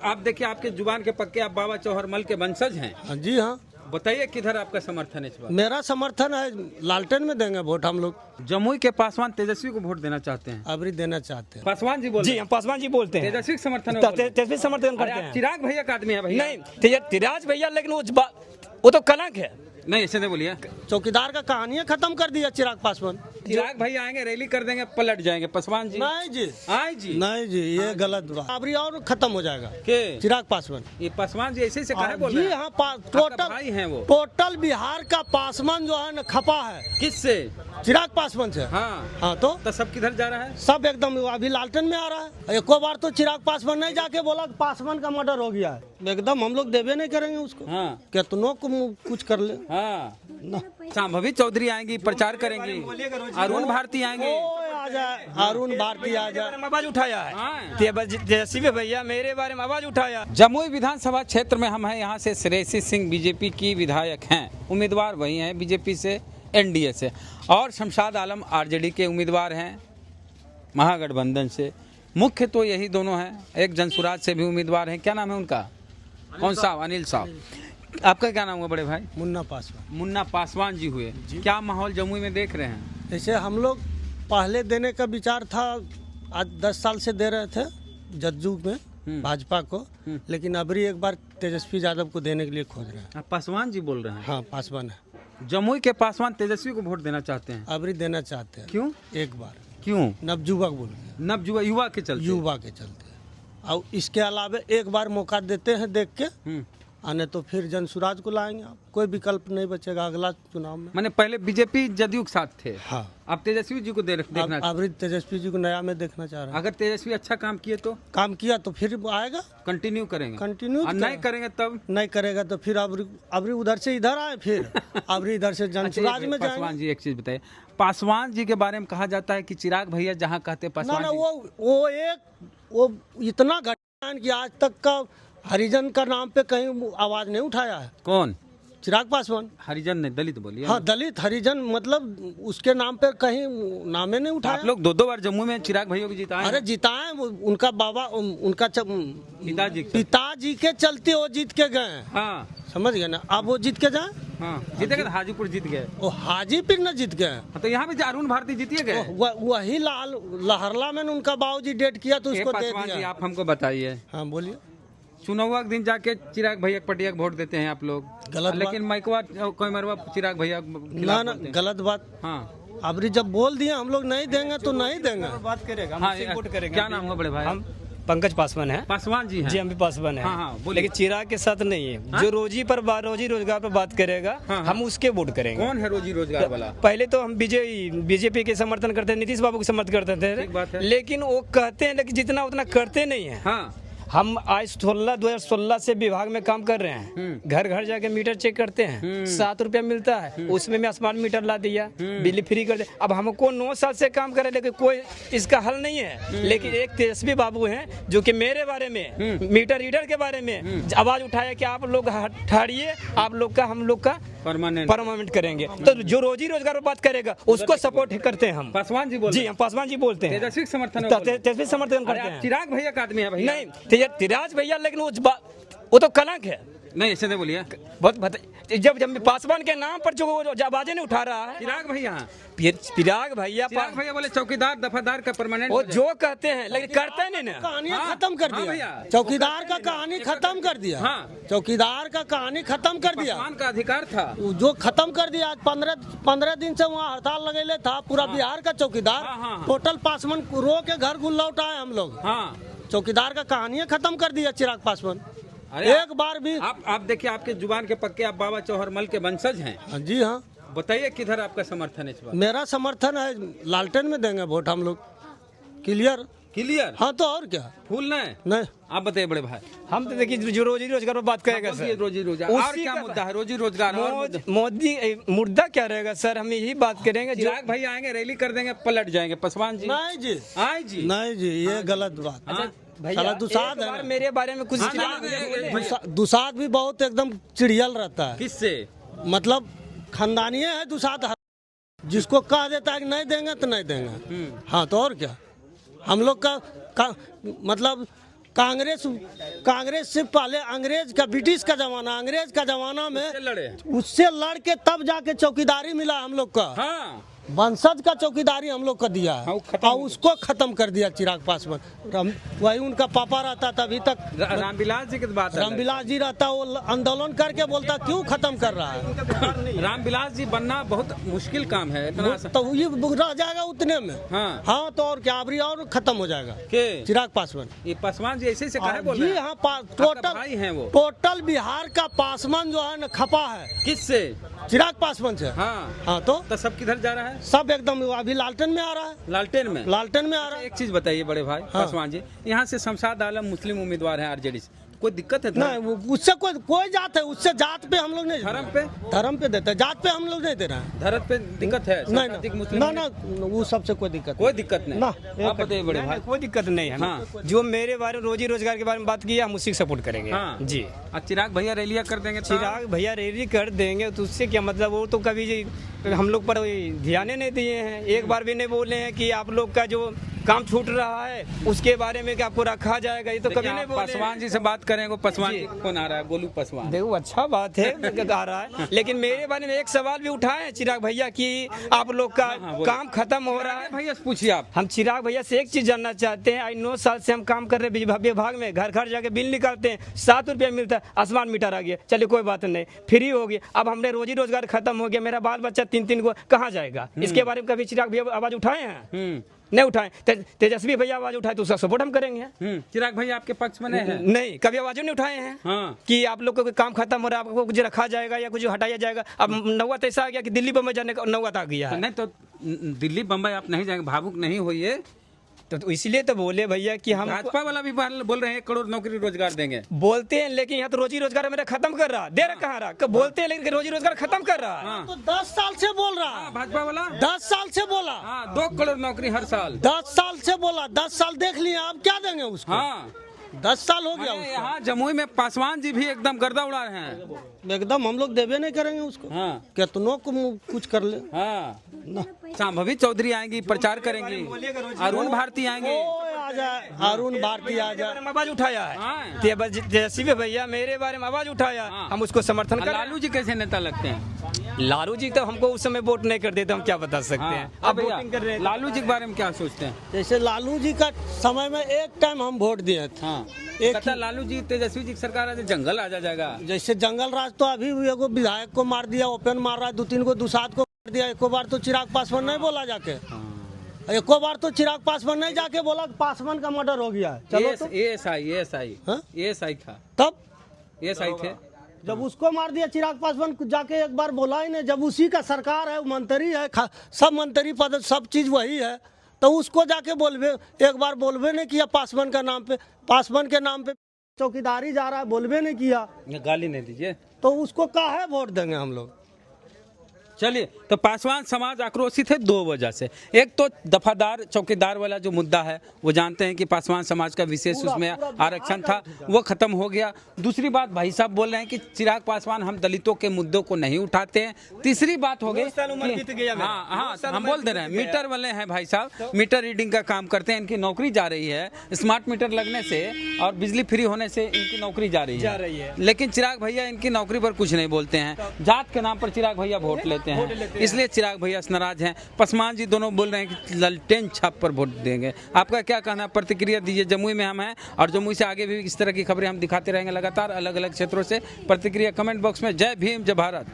आप देखिए, आपके जुबान के पक्के, आप बाबा चौहरमल के वंशज हैं। जी हाँ। बताइए किधर आपका समर्थन है इस बार? मेरा समर्थन है, लालटेन में देंगे वोट हम लोग। जमुई के पासवान तेजस्वी को वोट देना चाहते हैं। अबरी देना चाहते हैं। पासवान जी बोल जी हम पासवान जी बोलते हैं। तेजस्वी के समर्थन में बोल रहे हैं। तेजस्वी समर्थन करते अरे आप हैं। चिराग भैया का आदमी है भैया। नहीं तिराज भैया, लेकिन वो तो कलंक है। नहीं, ऐसे नहीं बोलिए। चौकीदार का कहानियां खत्म कर दिया चिराग पासवान। चिराग भैया आएंगे, रैली कर देंगे, पलट जाएंगे। पासवान जी नहीं जी, आए जी। नहीं जी, ये गलत बात। अबरी और खत्म हो जाएगा के चिराग पासवान। ये पासवान जी ऐसे से काहे बोल रहे जी हैं? हाँ, आपका भाई हैं वो। टोटल बिहार का पासवान जो है न खपा है किससे? चिराग पासवान से। हाँ तो सब किधर जा रहा है? सब एकदम अभी लालटेन में आ रहा है। एको बार तो चिराग पासवान नहीं जाके बोला कि पासवान का मर्डर हो गया है। एकदम हम लोग देवे नहीं करेंगे उसको। हाँ कितनों को कुछ कर ले। हाँ, शांभवी चौधरी आएंगी, प्रचार करेंगी। अरुण भारती आएंगे। आ जाए, अरुण भारती आ जाए। आवाज उठाया है तेजस्वी भैया, मेरे बारे में आवाज उठाया। जमुई विधानसभा क्षेत्र में हम हैं। यहाँ से श्रेयसी सिंह बीजेपी की विधायक हैं, उम्मीदवार वही हैं बीजेपी से, एनडीए से, और शमशाद आलम आरजेडी के उम्मीदवार हैं महागठबंधन से। मुख्य तो यही दोनों हैं। एक जनसुराज से भी उम्मीदवार हैं। क्या नाम है उनका? कौन सा? अनिल साहब। आपका क्या नाम हुआ बड़े भाई? मुन्ना पासवान। मुन्ना पासवान जी हुए। क्या माहौल जमुई में देख रहे हैं? जैसे हम लोग पहले देने का विचार था, आज 10 साल से दे रहे थे जज्जू में भाजपा को, लेकिन अबरी एक बार तेजस्वी यादव को देने के लिए खोज रहे हैं। आप पासवान जी बोल रहे हैं? हाँ, पासवान है। जमुई के पासवान तेजस्वी को वोट देना चाहते हैं। अबरी देना चाहते हैं। क्यों? एक बार क्यों? नवजुवक बोल नवजुवा, युवा के चलते। युवा के चलते। और इसके अलावा एक बार मौका देते हैं देख के, आने तो फिर जनसुराज को लाएंगे। आप कोई विकल्प नहीं बचेगा अगला चुनाव में। मैंने पहले बीजेपी जदयू के साथ थे। हाँ, आप तेजस्वी जी को देखना। अबरी तेजस्वी जी को नया में देखना चाह रहे हैं। अगर तेजस्वी अच्छा काम किए तो काम किया तो फिर आएगा, कंटिन्यू करेंगे। कंटिन्यू और नहीं करेंगे तब? नहीं करेगा तो फिर अबरी उधर से इधर आए, फिर अबरी इधर से जनसुराज में पासवान जाएंगे। जी एक चीज बताइए, पासवान जी के बारे में कहा जाता है कि चिराग भैया जहाँ कहते ना पासवान ना, जी। वो इतना घटिया है कि आज तक का हरिजन का नाम पे कहीं आवाज नहीं उठाया है। कौन? चिराग पासवान। हरिजन ने दलित बोलिए। हाँ, दलित हरिजन, मतलब उसके नाम पे कहीं नामे नहीं उठाया। आप लोग 2-2 बार जम्मू में चिराग भैया को जिताए। अरे जिताए, उनका बाबा, उनका पिताजी के चलते वो जीत के गए। हाँ, समझ गए ना? अब वो जीत के जाए। हाँ, जीतेगा तो हाजीपुर जीत गए। वो हाजीपुर न जीत गए। तो यहाँ पे अरुण भारती जीतिए गए। वही लहरला में उनका बाबूजी डेट किया तो उसको दे पासवान जी दिया। आप हमको बताइए, हाँ बोलिए। चुनाव के दिन जाके चिराग भैया पटिया वोट देते हैं आप लोग, गलत लेकिन माइकवा कोई मरवा चिराग भैया ना ना, गलत बात। हाँ, अबरी जब बोल दिया हम लोग नहीं देंगे तो नहीं देंगे। बात करेगा, हाँ, वोट करेंगे। क्या नाम हुआ बड़े भाई? हम पंकज पासवान है। पासवान जी हैं। जी हम भी पासवान है। हाँ, हाँ, बोलिए। लेकिन चिराग के साथ नहीं है। जो रोजी रोजगार पर बात करेगा, हम उसके वोट करेंगे। कौन है रोजी रोजगार वाला? पहले तो हम बीजेपी के समर्थन करते थे, नीतीश बाबू के समर्थन करते ठीक बात थे, है। लेकिन वो कहते हैं लेकिन जितना उतना करते नहीं है। हाँ, हम आज 2016 से विभाग में काम कर रहे हैं। घर घर जाके मीटर चेक करते हैं। 7 रुपया मिलता है, उसमें मैं स्मार्ट मीटर ला दिया, बिजली फ्री कर दिया। अब हमको 9 साल से काम कर रहे, लेकिन कोई इसका हल नहीं है। लेकिन एक तेजस्वी बाबू हैं जो कि मेरे बारे में, मीटर रीडर के बारे में आवाज उठाया कि आप लोग हटाइए, आप लोग का हम लोग का परमानेंट करेंगे। तो जो रोजी रोजगार पर बात करेगा उसको सपोर्ट करते हैं हम। पासवान जी बोल जी हम पासवान जी बोलते हैं। तेजस्वी समर्थन में बोल रहे हैं। तेजस्वी समर्थन करते आप हैं। चिराग भैया का आदमी है भैया? नहीं तिराज भैया, लेकिन वो तो कलंक है। नहीं, ऐसे नहीं बोलिए। बहुत जब पासवान के नाम पर जो आवाजें नहीं उठा रहा है चिराग भैया चिराग भैया बोले चौकीदार दफादार का परमानेंट। वो जो कहते हैं लेकिन करते नहीं ना। कहानी खत्म कर हाँ दिया। भैया। चौकीदार का कहानी खत्म कर दिया। हाँ। चौकीदार का कहानी खत्म कर दिया। पासवान का अधिकार था जो खत्म कर दिया। आज 15 दिन से वहाँ हड़ताल लगेले था पूरा बिहार का चौकीदार। हाँ। टोटल पासवान रो के घर गुल्ला उठाए हम लोग। हाँ, चौकीदार का कहानी खत्म कर दिया चिराग पासवान। अरे एक बार भी आप देखिए, आपके जुबान के पक्के, आप बाबा चौहरमल के वंशज हैं। जी हाँ। बताइए किधर आपका समर्थन है इस बार? मेरा समर्थन है, लालटेन में देंगे वोट हम लोग। क्लियर। हाँ, तो और क्या? फूल नहीं। आप बताइए बड़े भाई। हम तो देखिए जो रोजी रोजगार पर बात करेगा सर, रोजी रोजगार और क्या मुद्दा है? रोजी रोजगार मोदी मुद्दा क्या रहेगा सर? हम यही बात करेंगे। चिराग भाई आएंगे, रैली कर देंगे, पलट जाएंगे। पासवान जी नहीं जी, आए जी। नहीं जी, ये गलत बात। भैया दुसाद है मेरे बारे में कुछ दुसाद भी बहुत एकदम चिड़ियल रहता है। किससे? मतलब खानदानी है दुसाद, जिसको कह देता है कि नहीं देंगे तो नहीं देंगे। हाँ, तो और क्या? हम लोग का मतलब कांग्रेस से पहले अंग्रेज का, ब्रिटिश का जमाना, अंग्रेज का जमाना में लड़े। उससे लड़ के तब जाके चौकीदारी मिला हम लोग का। हाँ, वंशज का चौकीदारी हम लोग का दिया हाँ, है वो खत्म और उसको खत्म कर दिया चिराग पासवान। वही उनका पापा रहता था अभी तक, रामविलास जी की बात है। रामविलास जी रहता, वो आंदोलन करके बोलता क्यों खत्म कर रहा है। रामविलास जी बनना बहुत मुश्किल काम है, इतना तो ये रह जाएगा उतने में। हाँ। हाँ, तो और क्या, अभी और खत्म हो जाएगा के चिराग पासवान। ये पासवान जी ऐसे से काहे बोल रहे जी हैं? हाँ, आपका भाई हैं वो। टोटल बिहार का पासवान जो है ना खपा है किससे? चिराग पासवान से। हाँ, तो सब किधर जा रहा है? सब एकदम अभी लालटेन में आ रहा है, लालटेन में। लालटेन में आ रहा है। एक चीज बताइए बड़े भाई पासवान जी, यहाँ से शमशाद आलम मुस्लिम उम्मीदवार हैं आरजेडी से, कोई दिक्कत है? नहीं, उससे कोई जात है, उससे जात पे हम लोग नहीं, धर्म पे देते, जात पे हम लोग नहीं दे रहे हैं। धर्म पे दिक्कत है? नहीं ना, वो सबसे कोई दिक्कत कोई दिक्कत नहीं। ना, आप बताइए बड़े भाई। कोई दिक्कत नहीं है। हाँ। जो मेरे बारे में रोजी रोजगार के बारे में बात की है, हम उसी को सपोर्ट करेंगे। हाँ। जी। और चिराग भैया रैलियां कर देंगे? चिराग भैया रैली कर देंगे तो उससे क्या मतलब, वो तो कभी हम लोग पर ध्यान नहीं दिए हैं, एक बार भी नहीं बोले हैं कि आप लोग का जो काम छूट रहा है उसके बारे में कि आपको रखा जाएगा, ये तो कभी नहीं बोले। पासवान जी से बात करेंगे, पासवान जी कौन आ रहा है? गोलू पासवान। देखो अच्छा बात है आ रहा है, लेकिन मेरे बारे में एक सवाल भी उठाए हैं चिराग भैया कि आप लोग का काम खत्म हो रहा है। भैया से पूछिए आप। हम चिराग भैया से एक चीज जानना चाहते हैं, 9 साल से हम काम कर रहे हैं विभाग में, घर घर जाके बिल निकालते हैं, 7 रुपया मिलता है, आसमान मीटर आ गया, चलिए कोई बात नहीं, फ्री हो गया। अब हमने रोजी रोजगार खत्म हो गया, मेरा बाल बच्चा 3 को कहाँ जाएगा? इसके बारे में कभी चिराग भैया आवाज उठाए हैं? नहीं उठाए। तेजस्वी भैया आवाज उठाए तो उसका सपोर्ट हम करेंगे। चिराग भैया आपके पक्ष में नहीं है? नहीं, कभी आवाजें नहीं उठाए हैं। हाँ। कि आप लोग को काम खत्म हो रहा है, आपको कुछ रखा जाएगा या कुछ हटाया जाएगा। अब नौबत ऐसा आ गया कि दिल्ली बम्बई जाने का नौबत आ गया है। नहीं तो दिल्ली बम्बई आप नहीं जाएंगे, भावुक नहीं होइए। तो इसलिए तो बोले भैया कि हम भाजपा वाला भी बोल रहे हैं 1 करोड़ नौकरी रोजगार देंगे। बोलते हैं, लेकिन यहाँ तो रोजी रोजगार मेरा खत्म कर रहा, दे रहा कहाँ रहा, बोलते हैं लेकिन रोजी रोजगार खत्म कर रहा है। तो 10 साल से बोल रहा है भाजपा वाला, 10 साल से बोला। 2 करोड़ नौकरी हर साल। 10 साल से बोला, 10 साल देख लिए, अब क्या देंगे उसको? हाँ, 10 साल हो गया उसको। यहाँ जमुई में पासवान जी भी एकदम गर्दा उड़ा रहे हैं। एकदम हम लोग देवे नहीं करेंगे उसको। हाँ। कितनों को कुछ कर ले। हाँ, शांभवी चौधरी आएंगी, प्रचार करेंगी, अरुण भारती आएंगे। आ जाए, अरुण भारती आ जाए। आवाज उठाया है तेजस्वी भैया, मेरे बारे में आवाज उठाया, हम उसको समर्थन कर। लालू जी कैसे नेता लगते हैं? लालू जी तो हमको उस समय वोट नहीं कर देते, हम क्या बता सकते हैं। अब वोटिंग कर रहे हैं, लालू जी के बारे में क्या सोचते हैं? जैसे लालू जी का समय में एक टाइम हम वोट दिए थे। हाँ, एक लालू जी तेजस्वी जी की सरकार आ जाए, जंगल आ जाएगा। जैसे जंगल राज तो अभी भी एगो विधायक को मार दिया, ओपन मार रहा है, 2-3 को दुसाद को मार दिया। एको बार तो चिराग पासवान नहीं बोला जाके, एको बार तो चिराग पासवान नहीं जाके बोला पासवान का मर्डर हो गया है। चलो तो एएसआई था, तब एएसआई थे। जब उसको मार दिया चिराग पासवान, जाके एक बार बोला ही नहीं। जब उसी का सरकार है, मंत्री है, सब मंत्री पद, सब चीज वही है, तो उसको जाके बोलबे, एक बार बोलबे नहीं किया पासवान का नाम पे, पासवान के नाम पे चौकीदारी जा रहा है, बोलबे नहीं किया। गाली नहीं दीजिए। तो उसको काहे वोट देंगे हम लोग? चलिए, तो पासवान समाज आक्रोशित है 2 वजह से। एक तो दफादार चौकीदार वाला जो मुद्दा है, वो जानते हैं कि पासवान समाज का विशेष उसमें आरक्षण था, वो खत्म हो गया। दूसरी बात, भाई साहब बोल रहे हैं कि चिराग पासवान हम दलितों के मुद्दों को नहीं उठाते हैं। तीसरी बात हो गई, हाँ, हम बोल दे रहे हैं, मीटर वाले हैं भाई साहब, मीटर रीडिंग का काम करते हैं, इनकी नौकरी जा रही है। स्मार्ट मीटर लगने से और बिजली फ्री होने से इनकी नौकरी जा रही है। लेकिन चिराग भैया इनकी नौकरी पर कुछ नहीं बोलते हैं, जात के नाम पर चिराग भैया वोट लेते हैं, इसलिए चिराग भैया नाराज हैं। पासवान जी दोनों बोल रहे हैं कि ललटेन छाप पर वोट देंगे। आपका क्या कहना है? प्रतिक्रिया दीजिए। जमुई में हम हैं और जमुई से आगे भी इस तरह की खबरें हम दिखाते रहेंगे लगातार, अलग अलग क्षेत्रों से। प्रतिक्रिया कमेंट बॉक्स में। जय भीम, जय भारत।